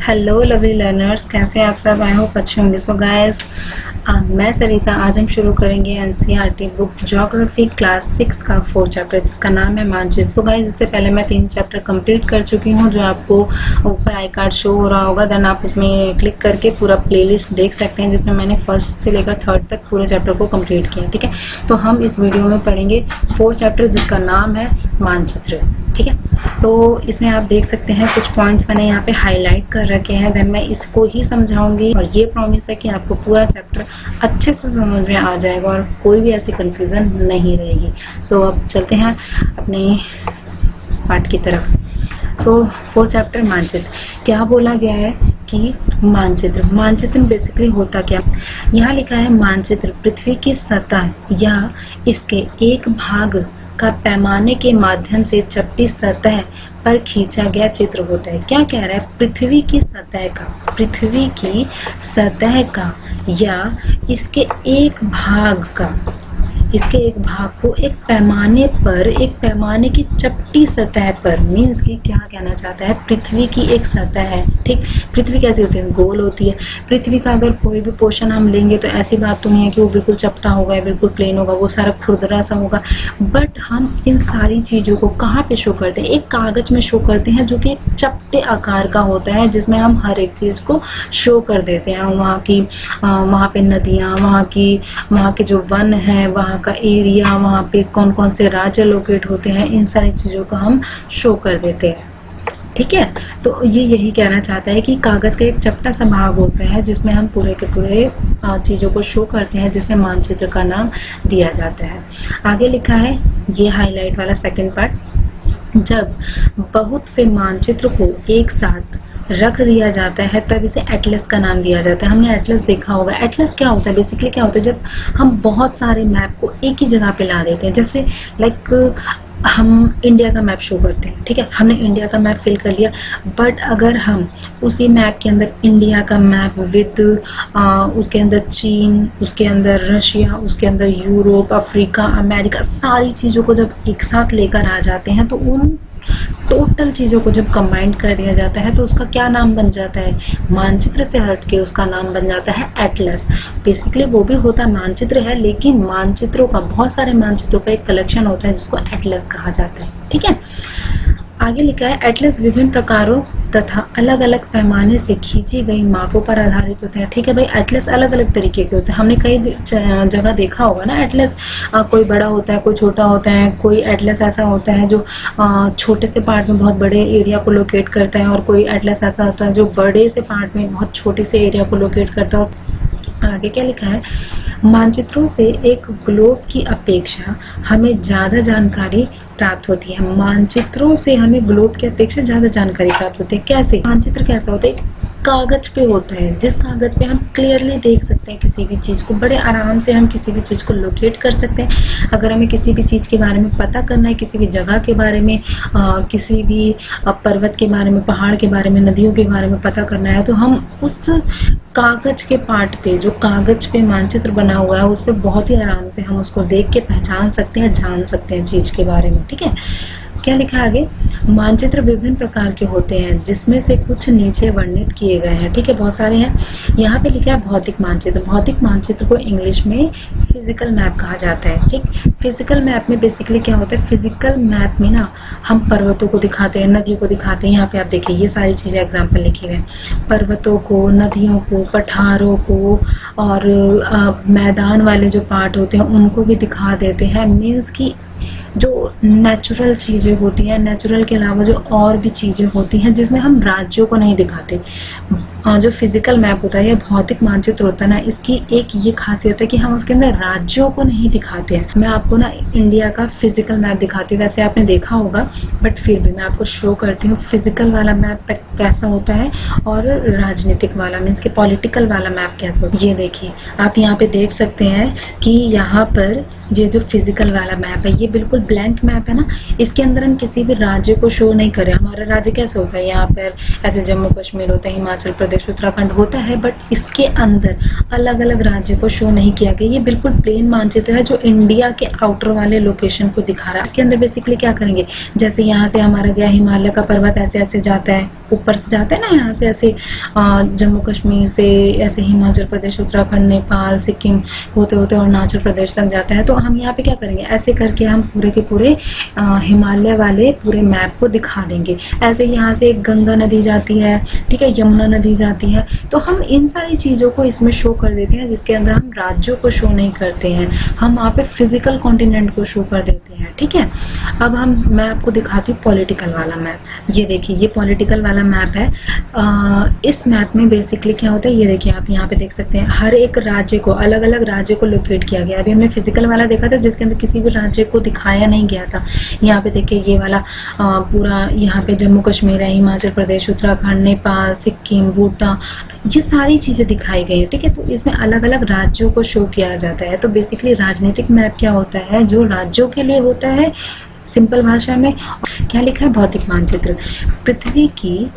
Hello lovely learners, कैसे हैं आप सब? आई होप अच्छे होंगे। सो गाइस, मैं सरिता। आज हम शुरू करेंगे एनसीईआरटी बुक ज्योग्राफी क्लास 6 का 4 चैप्टर जिसका नाम है मानचित्र। सो गाइस, इससे पहले मैं 3 चैप्टर कंप्लीट कर चुकी हूँ जो आपको ऊपर आई कार्ड शो हो रहा होगा। देन आप उसमें क्लिक करके पूरा प्लेलिस्ट देख सकते हैं जिसमें मैंने फर्स्ट से लेकर थर्ड तक पूरे चैप्टर को कंप्लीट किया। ठीक है, तो हम इस वीडियो में पढ़ेंगे 4 चैप्टर जिसका नाम है मानचित्र। ठीक है, तो इसमें आप देख सकते हैं कुछ पॉइंट्स मैंने यहाँ पे हाईलाइट कर रखे हैं। देन मैं इसको ही समझाऊंगी और ये प्रॉमिस है कि आपको पूरा चैप्टर अच्छे से समझ में आ जाएगा और कोई भी ऐसी कंफ्यूजन नहीं रहेगी। सो अब चलते हैं अपने पार्ट की तरफ। सो 4 चैप्टर मानचित्र। क्या बोला गया है कि मानचित्र बेसिकली होता क्या? यहाँ लिखा है मानचित्र पृथ्वी की सतह या इसके एक भाग का पैमाने के माध्यम से चपटी सतह पर खींचा गया चित्र होता है। क्या कह रहा है? पृथ्वी की सतह का या इसके एक भाग को एक पैमाने की चपटी सतह पर, मीन्स कि क्या कहना चाहता है? पृथ्वी की एक सतह है। ठीक, पृथ्वी कैसी होती है? गोल होती है। पृथ्वी का अगर कोई भी पोर्शन हम लेंगे तो ऐसी बात तो नहीं है कि वो बिल्कुल चपटा होगा, बिल्कुल प्लेन होगा, वो सारा खुरदरा सा होगा। बट हम इन सारी चीज़ों को कहाँ पे शो करते हैं? एक कागज में शो करते हैं जो कि एक चपटे आकार का होता है, जिसमें हम हर एक चीज़ को शो कर देते हैं। वहाँ पे नदियाँ, वहाँ के जो वन है, वहाँ का एरिया, वहाँ पे कौन कौन से राज्य लोकेट होते हैं, इन सारी चीज़ों को हम शो कर देते हैं। ठीक है, तो ये यही कहना चाहता है कि कागज का एक चपटा सा भाग होता है जिसमें हम पूरे के पूरे चीज़ों को शो करते हैं, जिसे मानचित्र का नाम दिया जाता है। आगे लिखा है ये हाईलाइट वाला सेकंड पार्ट, जब बहुत से मानचित्र को एक साथ रख दिया जाता है तब इसे एटलस का नाम दिया जाता है। हमने एटलस देखा होगा। एटलस क्या होता है? बेसिकली क्या होता है? जब हम बहुत सारे मैप को एक ही जगह पे ला देते हैं, जैसे लाइक हम इंडिया का मैप शो करते हैं। ठीक है, हमने इंडिया का मैप फिल कर लिया, बट अगर हम उसी मैप के अंदर इंडिया का मैप विद उसके अंदर चीन, उसके अंदर रशिया, उसके अंदर यूरोप, अफ्रीका, अमेरिका, सारी चीज़ों को जब एक साथ लेकर आ जाते हैं तो उन टोटल चीज़ों को जब कंबाइंड कर दिया जाता है तो उसका क्या नाम बन जाता है? मानचित्र से हटके उसका नाम बन जाता है एटलस। बेसिकली वो भी होता है मानचित्र है, लेकिन मानचित्रों का, बहुत सारे मानचित्रों का एक कलेक्शन होता है जिसको एटलस कहा जाता है। ठीक है, आगे लिखा है एटलस विभिन्न प्रकारों तथा अलग अलग पैमाने से खींची गई मापों पर आधारित होते हैं। ठीक है भाई, एटलस अलग अलग तरीके के होते हैं। हमने कई जगह देखा होगा ना एटलस, कोई बड़ा होता है, कोई छोटा होता है। कोई एटलस ऐसा होता है जो छोटे से पार्ट में बहुत बड़े एरिया को लोकेट करता है, और कोई एटलस ऐसा होता है जो बड़े से पार्ट में बहुत छोटे से एरिया को लोकेट करता है। आगे क्या लिखा है? मानचित्रों से एक ग्लोब की अपेक्षा हमें ज़्यादा जानकारी प्राप्त होती है। मानचित्रों से हमें ग्लोब की अपेक्षा ज़्यादा जानकारी प्राप्त होती है। कैसे? मानचित्र कैसा होता है? कागज पे होता है, जिस कागज पे हम क्लियरली देख सकते हैं किसी भी चीज़ को, बड़े आराम से हम किसी भी चीज़ को लोकेट कर सकते हैं। अगर हमें किसी भी चीज़ के बारे में पता करना है, किसी भी जगह के बारे में, किसी भी पर्वत के बारे में, पहाड़ के बारे में, नदियों के बारे में पता करना है, तो हम उस कागज के पार्ट पे, जो कागज पे मानचित्र बना हुआ है, उस पर बहुत ही आराम से हम उसको देख के पहचान सकते हैं, जान सकते हैं चीज़ के बारे में। ठीक है, क्या लिखा है आगे? मानचित्र विभिन्न प्रकार के होते हैं जिसमें से कुछ नीचे वर्णित किए गए हैं। ठीक है, बहुत सारे हैं। यहाँ पे लिखा है भौतिक मानचित्र। भौतिक मानचित्र को इंग्लिश में फिजिकल मैप कहा जाता है। ठीक, फिजिकल मैप में बेसिकली क्या होता है? फिजिकल मैप में ना हम पर्वतों को दिखाते हैं, नदियों को दिखाते हैं। यहाँ पे आप देखिए ये सारी चीज़ें एग्जाम्पल लिखी हुई हैं। पर्वतों को, नदियों को, पठारों को, और मैदान वाले जो पार्ट होते हैं उनको भी दिखा देते हैं। मीन्स की जो नेचुरल चीज़ें होती हैं, नेचुरल के अलावा जो और भी चीज़ें होती हैं जिसमें हम राज्यों को नहीं दिखाते। जो फिजिकल मैप होता है या भौतिक मानचित्र होता है ना, इसकी एक ये खासियत है कि हम उसके अंदर राज्यों को नहीं दिखाते हैं। मैं आपको ना इंडिया का फिजिकल मैप दिखाती हूँ, वैसे आपने देखा होगा बट फिर भी मैं आपको शो करती हूँ फिजिकल वाला मैप कैसा होता है और राजनीतिक वाला, मीन्स के पॉलिटिकल वाला मैप कैसा होता है। ये देखिए, आप यहाँ पे देख सकते हैं कि यहाँ पर ये जो फिजिकल वाला मैप है ये बिल्कुल ब्लैंक मैप है ना, इसके अंदर हम किसी भी राज्य को शो नहीं करें। हमारा राज्य कैसे होता है? यहाँ पर ऐसे जम्मू कश्मीर होता है, हिमाचल प्रदेश प्रदेश उत्तराखंड होता है, बट इसके अंदर अलग अलग राज्य को शो नहीं किया गया। ये बिल्कुल प्लेन मानचित्र है जो इंडिया के आउटर वाले लोकेशन को दिखा रहा है। इसके अंदर बेसिकली क्या करेंगे, जैसे यहाँ से हमारा गया हिमालय का पर्वत ऐसे ऐसे जाता है, ऊपर से जाता है ना, यहाँ से ऐसे जम्मू कश्मीर से ऐसे हिमाचल प्रदेश, उत्तराखंड, नेपाल, सिक्किम होते होते अरुणाचल प्रदेश तक जाता है। तो हम यहाँ पे क्या करेंगे, ऐसे करके हम पूरे के पूरे हिमालय वाले पूरे मैप को दिखा देंगे। ऐसे यहाँ से एक गंगा नदी जाती है, ठीक है, यमुना नदी जाती है, तो हम इन सारी चीज़ों को इसमें शो कर देते हैं, जिसके अंदर हम राज्यों को शो नहीं करते हैं, हम वहाँ पे फिजिकल कॉन्टिनेंट को शो कर देते हैं, ठीक है। अब मैं आपको दिखाती हूँ पॉलिटिकल वाला मैप। ये देखिए, ये पॉलिटिकल वाला मैप है। इस मैप में बेसिकली क्या होता है, ये देखिए आप यहाँ पे देख सकते हैं, हर एक राज्य को, अलग अलग राज्य को लोकेट किया गया। अभी हमने फिजिकल वाला देखा था जिसके अंदर किसी भी राज्य को दिखाया नहीं गया था। यहाँ पे देखिए ये वाला पूरा, यहाँ पे जम्मू कश्मीर है, हिमाचल प्रदेश, उत्तराखंड, नेपाल, सिक्किम, भूटान, ये सारी चीज़ें दिखाई गई है, ठीक है। तो इसमें अलग अलग राज्यों को शो किया जाता है। तो बेसिकली राजनीतिक मैप क्या होता है, जो राज्यों के लिए होता है, सिंपल भाषा में क्या लिखा है, भौतिक मानचित्र पृथ्वी की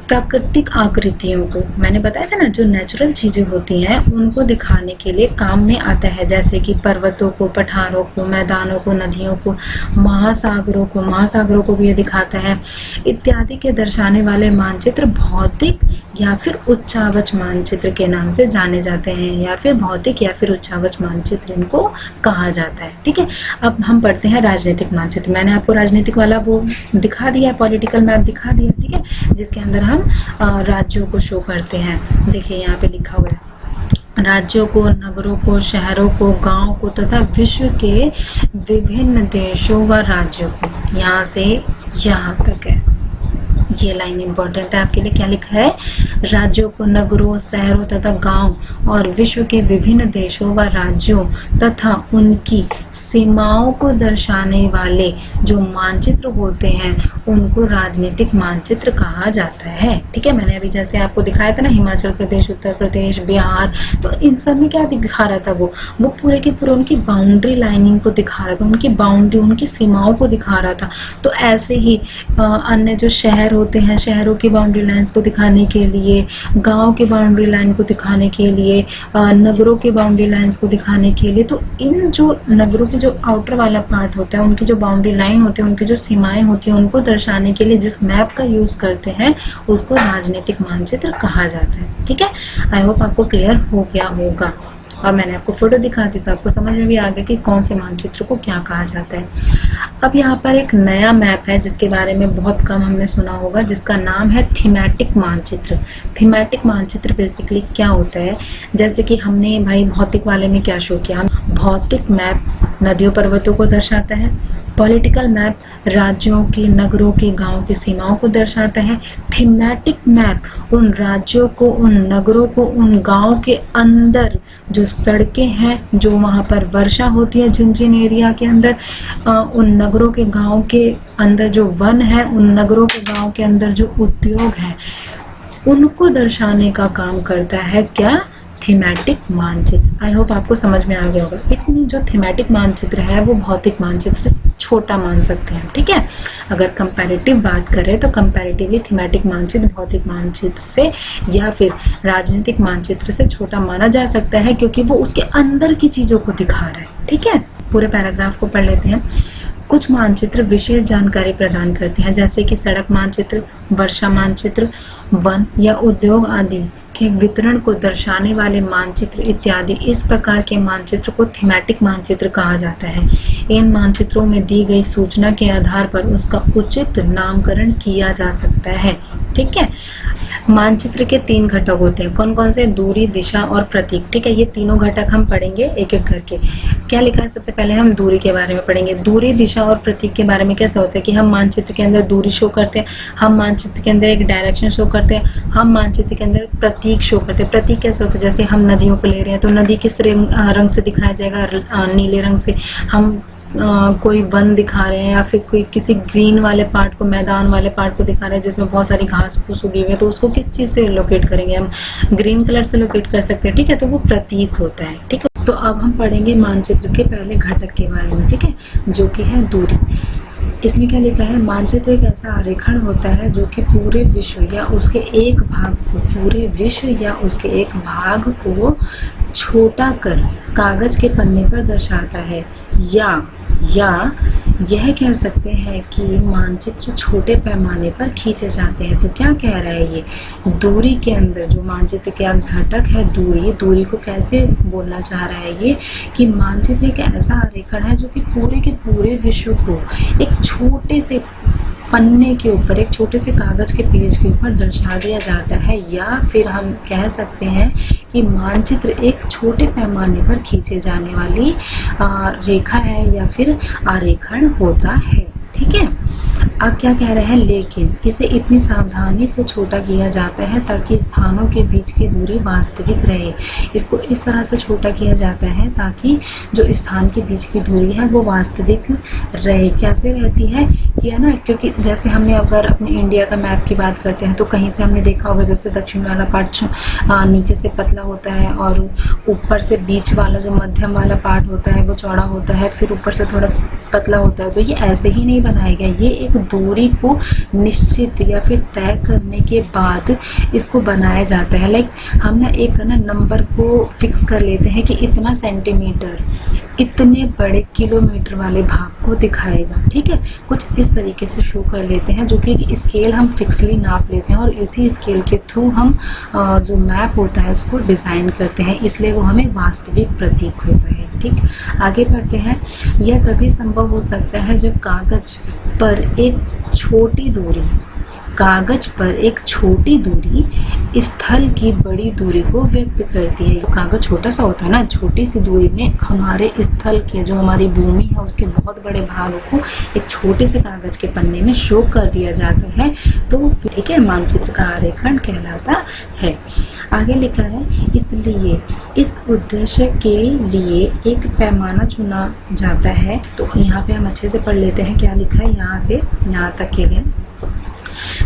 प्राकृतिक आकृतियों को, मैंने बताया था ना, जो नेचुरल चीज़ें होती हैं उनको दिखाने के लिए काम में आता है, जैसे कि पर्वतों को, पठारों को, मैदानों को, नदियों को, महासागरों को भी ये दिखाता है इत्यादि के दर्शाने वाले मानचित्र भौतिक या फिर उच्चावच मानचित्र के नाम से जाने जाते हैं, या फिर भौतिक या फिर उच्चावच मानचित्र इनको कहा जाता है, ठीक है। अब हम पढ़ते हैं राजनीतिक मानचित्र। मैंने आपको राजनीतिक वाला वो दिखा दिया, पॉलिटिकल मैप दिखा दिया, ठीक है, जिसके अंदर हम राज्यों को शो करते हैं। देखिए यहाँ पे लिखा हुआ है, राज्यों को, नगरों को, शहरों को, गांव को तथा विश्व के विभिन्न देशों व राज्यों को, यहाँ से यहाँ तक है। ये लाइन इंपॉर्टेंट है आपके लिए। क्या लिखा है, राज्यों को, नगरों, शहरों तथा गांव और विश्व के विभिन्न देशों व राज्यों तथा उनकी सीमाओं को दर्शाने वाले जो मानचित्र होते हैं उनको राजनीतिक मानचित्र कहा जाता है, ठीक है। मैंने अभी जैसे आपको दिखाया था ना, हिमाचल प्रदेश, उत्तर प्रदेश, बिहार, तो इन सब में क्या दिखा रहा था, वो पूरे के पूरे उनकी बाउंड्री लाइनिंग को दिखा रहा था, उनकी बाउंड्री, उनकी सीमाओं को दिखा रहा था। तो ऐसे ही अन्य जो शहर होते हैं, शहरों की बाउंड्री लाइंस को दिखाने के लिए, गांव की बाउंड्री लाइन को दिखाने के लिए, नगरों की बाउंड्री लाइंस को दिखाने के लिए, तो इन जो नगरों की जो आउटर वाला पार्ट होता है, उनकी जो बाउंड्री लाइन होती है, उनकी जो सीमाएं होती हैं, उनको दर्शाने के लिए जिस मैप का यूज करते हैं उसको राजनीतिक मानचित्र कहा जाता है, ठीक है। आई होप आपको क्लियर हो गया होगा, और मैंने आपको फोटो दिखा दी तो आपको समझ में भी आ गया कि कौन से मानचित्र को क्या कहा जाता है। अब यहाँ पर एक नया मैप है जिसके बारे में बहुत कम हमने सुना होगा, जिसका नाम है थीमेटिक मानचित्र। थीमेटिक मानचित्र बेसिकली क्या होता है, जैसे कि हमने भाई भौतिक वाले में क्या शो किया, भौतिक मैप नदियों पर्वतों को दर्शाता है, पॉलिटिकल मैप राज्यों की, नगरों की, गांवों की सीमाओं को दर्शाता है, थीमेटिक मैप उन राज्यों को, उन नगरों को, उन गांवों के अंदर जो सड़कें हैं, जो वहाँ पर वर्षा होती है जिन जिन एरिया के अंदर, उन नगरों के, गांव के अंदर जो वन है, उन नगरों के, गांव के अंदर जो उद्योग है, उनको दर्शाने का काम करता है क्या, थीमेटिक मानचित्र। आई होप आपको समझ में आ गया होगा। इतनी जो थीमेटिक मानचित्र है वो भौतिक मानचित्र से छोटा मान सकते हैं, ठीक है। अगर कंपैरेटिव बात करें तो कंपैरेटिवली थीमेटिक मानचित्र भौतिक मानचित्र से या फिर राजनीतिक मानचित्र से छोटा माना जा सकता है, क्योंकि वो उसके अंदर की चीजों को दिखा रहा है, ठीक है। पूरे पैराग्राफ को पढ़ लेते हैं। कुछ मानचित्र विशेष जानकारी प्रदान करते हैं, जैसे कि सड़क मानचित्र, वर्षा मानचित्र, वन या उद्योग आदि के वितरण को दर्शाने वाले मानचित्र इत्यादि। इस प्रकार के मानचित्र को थीमेटिक मानचित्र कहा जाता है। इन मानचित्रों में दी गई सूचना के आधार पर उसका उचित नामकरण किया जा सकता है, ठीक है। मानचित्र के 3 घटक होते हैं, कौन कौन से, दूरी, दिशा और प्रतीक, ठीक है। ये तीनों घटक हम पढ़ेंगे एक एक करके। क्या लिखा है, सबसे पहले हम दूरी के बारे में पढ़ेंगे। दूरी, दिशा और प्रतीक के बारे में कैसा होता है कि हम मानचित्र के अंदर दूरी शो करते हैं, हम मानचित्र के अंदर एक डायरेक्शन शो करते हैं, हम मानचित्र के अंदर प्रतीक शो करते हैं। प्रतीक कैसे होता है, जैसे हम नदियों को ले रहे हैं तो नदी किस रंग से दिखाया जाएगा, नीले रंग से। हम कोई वन दिखा रहे हैं या फिर कोई किसी ग्रीन वाले पार्ट को, मैदान वाले पार्ट को दिखा रहे हैं जिसमें बहुत सारी घास फूस उगी हुई है, तो उसको किस चीज़ से लोकेट करेंगे, हम ग्रीन कलर से लोकेट कर सकते हैं, ठीक है। तो वो प्रतीक होता है, ठीक है। तो अब हम पढ़ेंगे मानचित्र के पहले घटक के बारे में, ठीक है, जो कि है दूरी। इसमें क्या लिखा है, मानचित्र एक ऐसा आरेखण होता है जो कि पूरे विश्व या उसके एक भाग को, पूरे विश्व या उसके एक भाग को छोटा कर कागज के पन्ने पर दर्शाता है, या यह कह सकते हैं कि मानचित्र छोटे पैमाने पर खींचे जाते हैं। तो क्या कह रहा है ये, दूरी के अंदर जो मानचित्र का घटक है दूरी को कैसे बोलना चाह रहा है ये, कि मानचित्र एक ऐसा आरेखण है जो कि पूरे के पूरे विश्व को एक छोटे से पन्ने के ऊपर, एक छोटे से कागज के पेज के ऊपर दर्शा दिया जाता है, या फिर हम कह सकते हैं कि मानचित्र एक छोटे पैमाने पर खींचे जाने वाली रेखा है या फिर आरेखण होता है। ठीक है, अब क्या कह रहे हैं, लेकिन इसे इतनी सावधानी से छोटा किया जाता है ताकि स्थानों के बीच की दूरी वास्तविक रहे। इसको इस तरह से छोटा किया जाता है ताकि जो स्थान के बीच की दूरी है वो वास्तविक रहे। कैसे रहती है कि, है ना, क्योंकि जैसे हमने अगर अपने इंडिया का मैप की बात करते हैं तो कहीं से हमने देखा होगा जैसे दक्षिण वाला पार्ट नीचे से पतला होता है और ऊपर से बीच वाला जो मध्यम वाला पार्ट होता है वो चौड़ा होता है, फिर ऊपर से थोड़ा पतला होता है। तो ये ऐसे ही नहीं बनाया गया, ये एक दूरी को निश्चित या फिर तय करने के बाद इसको बनाया जाता है। लाइक हम ना एक ना नंबर को फिक्स कर लेते हैं कि इतना सेंटीमीटर इतने बड़े किलोमीटर वाले भाग को दिखाएगा। ठीक है, कुछ इस तरीके से शो कर लेते हैं, जो कि स्केल हम फिक्सली नाप लेते हैं और इसी स्केल के थ्रू हम जो मैप होता है उसको डिज़ाइन करते हैं, इसलिए वो हमें वास्तविक प्रतीक होता है। ठीक, आगे बढ़ते हैं। यह तभी संभव हो सकता है जब कागज पर एक छोटी दूरी स्थल की बड़ी दूरी को व्यक्त करती है। कागज छोटा सा होता है ना, छोटी सी दूरी में हमारे स्थल के, जो हमारी भूमि है उसके बहुत बड़े भाग को एक छोटे से कागज के पन्ने में शो कर दिया जाता है, तो ठीक है, मानचित्र का आरेखण कहलाता है। आगे लिखा है, इसलिए इस उद्देश्य के लिए एक पैमाना चुना जाता है। तो यहाँ पे हम अच्छे से पढ़ लेते हैं क्या लिखा है, यहाँ से यहाँ तक के लिए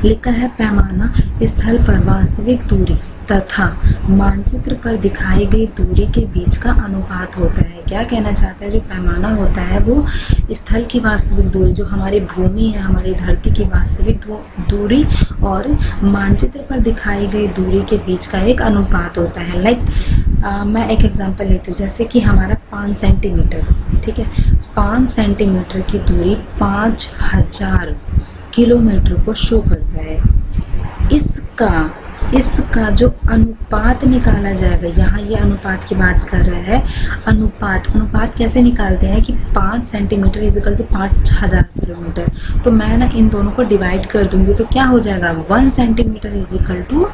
लिखा है, पैमाना स्थल पर वास्तविक दूरी तथा मानचित्र पर दिखाई गई दूरी के बीच का अनुपात होता है। क्या कहना चाहता है, जो पैमाना होता है वो स्थल की वास्तविक दूरी, जो हमारी भूमि है, हमारी धरती की वास्तविक दूरी और मानचित्र पर दिखाई गई दूरी के बीच का एक अनुपात होता है। लाइक मैं एक एग्जांपल लेती हूँ, जैसे कि हमारा 5 सेंटीमीटर, ठीक है, 5 सेंटीमीटर की दूरी 5000 किलोमीटर को शो करता है। इसका जो अनुपात निकाला जाएगा, यहाँ ये अनुपात की बात कर रहा है। अनुपात कैसे निकालते हैं कि 5 सेंटीमीटर इजिकल टू 5000 किलोमीटर। तो मैं ना इन दोनों को डिवाइड कर दूंगी तो क्या हो जाएगा, 1 सेंटीमीटर इजिकल टू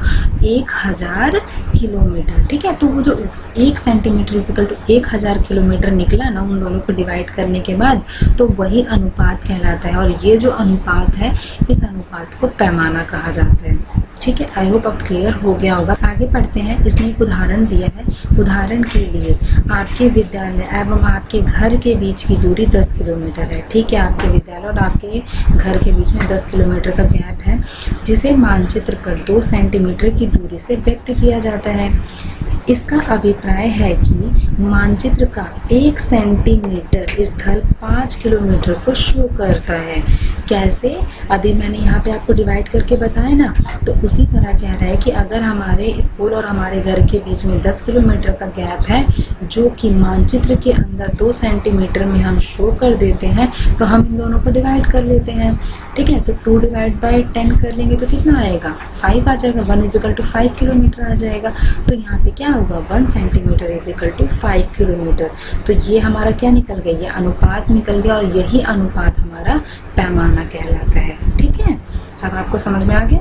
1000 किलोमीटर। ठीक है, तो वो जो 1 सेंटीमीटर इजिकल टू 1000 किलोमीटर निकला ना उन दोनों को डिवाइड करने के बाद, तो वही अनुपात कहलाता है। और ये जो अनुपात है, इस अनुपात को पैमाना कहा जाता है। ठीक है, आई होप अब क्लियर हो गया होगा। आगे पढ़ते हैं। इसने एक उदाहरण दिया है। उदाहरण के लिए आपके विद्यालय एवं आपके घर के बीच की दूरी 10 किलोमीटर है। ठीक है, आपके विद्यालय और आपके घर के बीच में 10 किलोमीटर का गैप है, जिसे मानचित्र पर 2 सेंटीमीटर की दूरी से व्यक्त किया जाता है। इसका अभिप्राय है कि मानचित्र का 1 सेंटीमीटर स्थल 5 किलोमीटर को शो करता है। कैसे, अभी मैंने यहाँ पे आपको डिवाइड करके बताया ना, तो उसी तरह कह रहा है कि अगर हमारे स्कूल और हमारे घर के बीच में 10 किलोमीटर का गैप है, जो कि मानचित्र के अंदर 2 सेंटीमीटर में हम शो कर देते हैं, तो हम इन दोनों को डिवाइड कर लेते हैं। ठीक है, तो 2 डिवाइड बाई 10 कर लेंगे तो कितना आएगा, 5 आ जाएगा। 1 इजिकल टू 5 किलोमीटर आ जाएगा। तो यहाँ पे क्या होगा, 1 सेंटीमीटर इजिकल टू 5 किलोमीटर। तो ये हमारा क्या निकल गया, ये अनुपात निकल गया, और यही अनुपात हमारा पैमाना कहलाता है। ठीक है, अब आपको समझ में आ गया।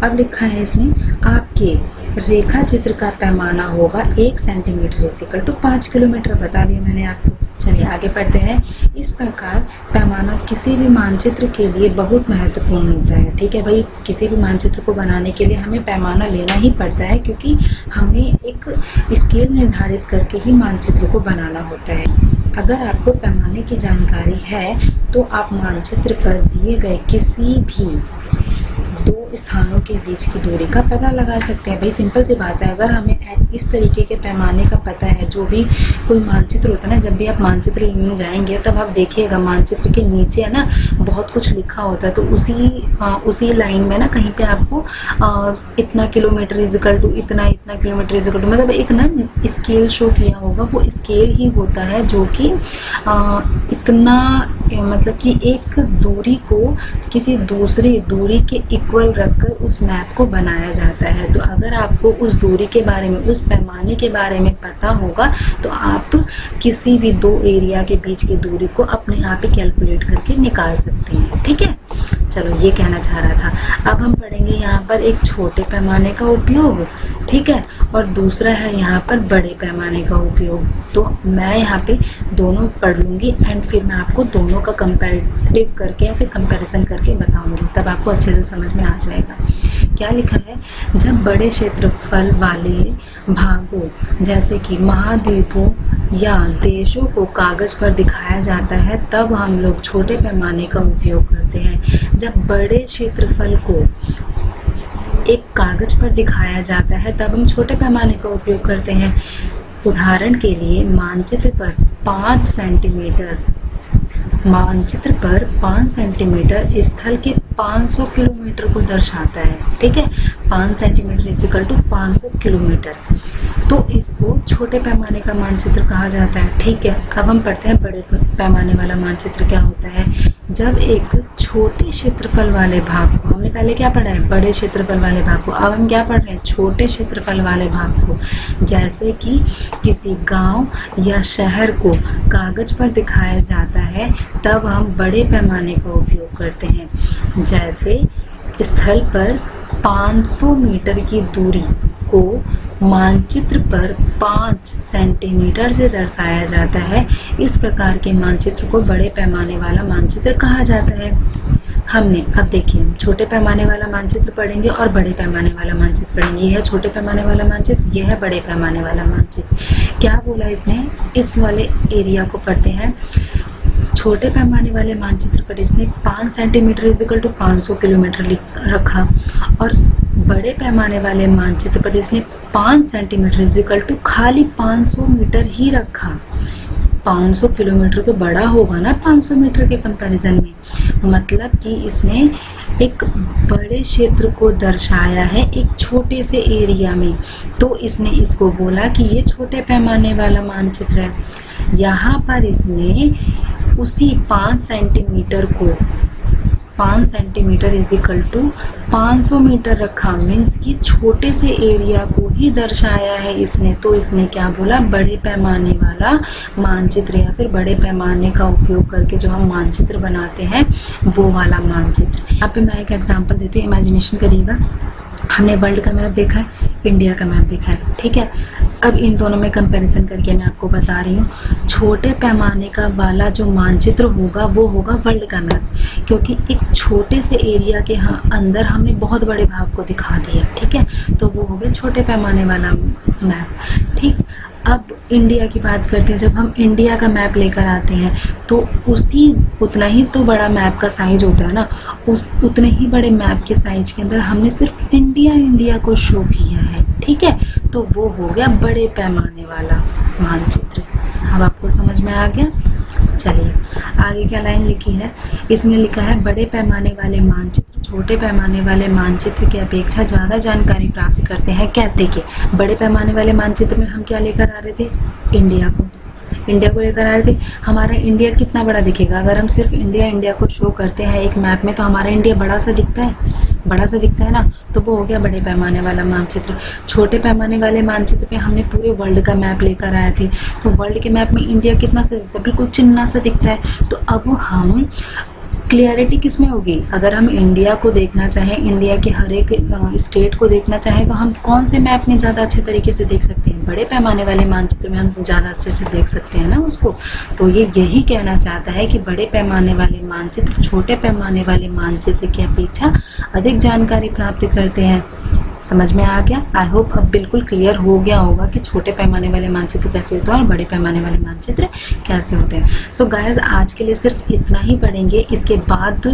अब लिखा है इसने, आपके रेखा चित्र का पैमाना होगा 1 सेंटीमीटर इजिकल टू 5 किलोमीटर। बता दिया मैंने आपको। चलिए आगे पढ़ते हैं। इस प्रकार पैमाना किसी भी मानचित्र के लिए बहुत महत्वपूर्ण होता है। ठीक है भाई, किसी भी मानचित्र को बनाने के लिए हमें पैमाना लेना ही पड़ता है, क्योंकि हमें एक स्केल निर्धारित करके ही मानचित्र को बनाना होता है। अगर आपको पैमाने की जानकारी है तो आप मानचित्र पर दिए गए किसी भी 2 स्थानों के बीच की दूरी का पता लगा सकते हैं। भाई सिंपल सी बात है, अगर हमें इस तरीके के पैमाने का पता है, जो भी कोई मानचित्र होता है ना, जब भी आप मानचित्र लेने जाएंगे तब आप देखिएगा मानचित्र के नीचे है ना बहुत कुछ लिखा होता है, तो उसी लाइन में ना कहीं पे आपको इतना किलोमीटर इजिकल टू इतना किलोमीटर इजिकल टू, मतलब एक ना स्केल शो किया होगा। वो स्केल ही होता है जो कि इतना मतलब कि एक दूरी को किसी दूसरी दूरी के इक्वल रखकर उस मैप को बनाया जाता है। तो अगर आपको उस दूरी के बारे में, उस पैमाने के बारे में पता होगा तो आप किसी भी दो एरिया के बीच की दूरी को अपने आप ही कैलकुलेट करके निकाल सकते हैं। ठीक है, चलो ये कहना चाह रहा था। अब हम पढ़ेंगे यहाँ पर एक छोटे पैमाने का उपयोग, ठीक है, और दूसरा है यहाँ पर बड़े पैमाने का उपयोग। तो मैं यहाँ पे दोनों पढ़ लूँगी एंड फिर मैं आपको दोनों का कंपैरेटिव करके या फिर कंपैरिजन करके बताऊँगी, तब आपको अच्छे से समझ में आ जाएगा। क्या लिखा है, जब बड़े क्षेत्रफल वाले भागों जैसे कि महाद्वीपों या देशों को कागज पर दिखाया जाता है तब हम लोग छोटे पैमाने का उपयोग करते हैं। जब बड़े क्षेत्रफल को एक कागज पर दिखाया जाता है तब हम छोटे पैमाने का उपयोग करते हैं। उदाहरण के लिए मानचित्र पर 5 सेंटीमीटर स्थल के 500 किलोमीटर को दर्शाता है। ठीक है, 5 सेंटीमीटर इक्वल टू 500 किलोमीटर, तो इसको छोटे पैमाने का मानचित्र कहा जाता है। ठीक है, अब हम पढ़ते हैं बड़े पैमाने वाला मानचित्र क्या होता है। जब एक छोटे क्षेत्रफल वाले भाग को, हमने पहले क्या पढ़ा है, बड़े क्षेत्रफल वाले भाग को, अब हम क्या पढ़ रहे हैं, छोटे क्षेत्रफल वाले भाग को, जैसे कि किसी गांव या शहर को कागज पर दिखाया जाता है तब हम बड़े पैमाने का उपयोग करते हैं। जैसे स्थल पर 500 मीटर की दूरी को मानचित्र पर 5 सेंटीमीटर से दर्शाया जाता है, इस प्रकार के मानचित्र को बड़े पैमाने वाला मानचित्र कहा जाता है। हमने अब देखिए हम छोटे पैमाने वाला मानचित्र पढ़ेंगे और बड़े पैमाने वाला मानचित्र पढ़ेंगे। यह है छोटे पैमाने वाला मानचित्र, यह है बड़े पैमाने वाला मानचित्र। क्या बोला इसने, इस वाले एरिया को पढ़ते हैं। छोटे पैमाने वाले मानचित्र पर इसने 5 सेंटीमीटर इक्वल टू 500 किलोमीटर रखा और बड़े पैमाने वाले मानचित्र पर इसने 5 सेंटीमीटर इक्वल टू खाली 500 मीटर ही रखा। 500 किलोमीटर तो बड़ा होगा ना 500 मीटर के कंपैरिजन में, मतलब कि इसने एक बड़े क्षेत्र को दर्शाया है एक छोटे से एरिया में, तो इसने इसको बोला कि ये छोटे पैमाने वाला मानचित्र है। यहाँ पर इसने उसी 5 सेंटीमीटर को 5 centimetre is equal to 500 metre रखा, मीन्स कि छोटे से एरिया को ही दर्शाया है इसने, तो इसने क्या बोला, बड़े पैमाने वाला मानचित्र या फिर बड़े पैमाने का उपयोग करके जो हम मानचित्र बनाते हैं वो वाला मानचित्र। यहाँ पे मैं एक एग्जांपल देती हूँ, इमेजिनेशन करिएगा। हमने वर्ल्ड का मैप देखा है, इंडिया का मैप देखा है, ठीक है। अब इन दोनों में कंपैरिजन करके मैं आपको बता रही हूँ, छोटे पैमाने का वाला जो मानचित्र होगा वो होगा वर्ल्ड का मैप, क्योंकि एक छोटे से एरिया के अंदर हमने बहुत बड़े भाग को दिखा दिया, ठीक है, तो वो हो गया छोटे पैमाने वाला मैप। ठीक, अब इंडिया की बात करते हैं। जब हम इंडिया का मैप लेकर आते हैं तो उतना ही तो बड़ा मैप का साइज होता है ना, उतने ही बड़े मैप के साइज के अंदर हमने सिर्फ इंडिया को शो किया है, ठीक है, तो वो हो गया बड़े पैमाने वाला मानचित्र। अब आपको समझ में आ गया। चलिए आगे क्या लाइन लिखी है, इसमें लिखा है बड़े पैमाने वाले मानचित्र छोटे पैमाने वाले मानचित्र की अपेक्षा ज़्यादा जानकारी प्राप्त करते हैं। कैसे? देखिए, बड़े पैमाने वाले मानचित्र में हम क्या लेकर आ रहे थे, इंडिया को लेकर आ रहे थे। हमारा इंडिया कितना बड़ा दिखेगा, अगर हम सिर्फ इंडिया को शो करते हैं एक मैप में तो हमारा इंडिया बड़ा सा दिखता है ना, तो वो हो गया बड़े पैमाने वाला मानचित्र। छोटे पैमाने वाले मानचित्र पे हमने पूरे वर्ल्ड का मैप लेकर आए थे, तो वर्ल्ड के मैप में इंडिया कितना सा दिखता है, बिल्कुल चिन्ना सा दिखता है। तो अब हम क्लियरिटी किस में होगी, अगर हम इंडिया को देखना चाहें, इंडिया के हर एक स्टेट को देखना चाहें तो हम कौन से मैप में ज़्यादा अच्छे तरीके से देख सकते हैं, बड़े पैमाने वाले मानचित्र में हम ज़्यादा अच्छे से देख सकते हैं ना उसको। तो ये यही कहना चाहता है कि बड़े पैमाने वाले मानचित्र छोटे पैमाने वाले मानचित्र की अपेक्षा अधिक जानकारी प्राप्त करते हैं। समझ में आ गया? आई होप अब बिल्कुल क्लियर हो गया होगा कि छोटे पैमाने वाले मानचित्र कैसे होते हैं और बड़े पैमाने वाले मानचित्र कैसे होते हैं। सो गाइस, आज के लिए सिर्फ इतना ही पढ़ेंगे। इसके बाद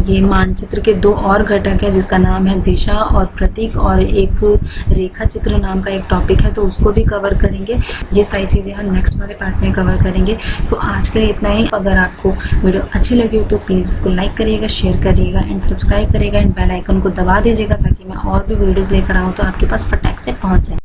ये मानचित्र के 2 और घटक है जिसका नाम है दिशा और प्रतीक, और एक रेखा चित्र नाम का एक टॉपिक है, तो उसको भी कवर करेंगे। ये सारी चीज़ें हम नेक्स्ट वाले पार्ट में कवर करेंगे। सो आज के लिए इतना ही। अगर आपको वीडियो अच्छी लगी हो तो प्लीज़ इसको लाइक करिएगा, शेयर करिएगा एंड सब्सक्राइब करिएगा एंड बेल आइकन को दबा दीजिएगा ताकि मैं और भी वीडियोस लेकर आऊँ तो आपके पास फटाक से पहुँच जाए।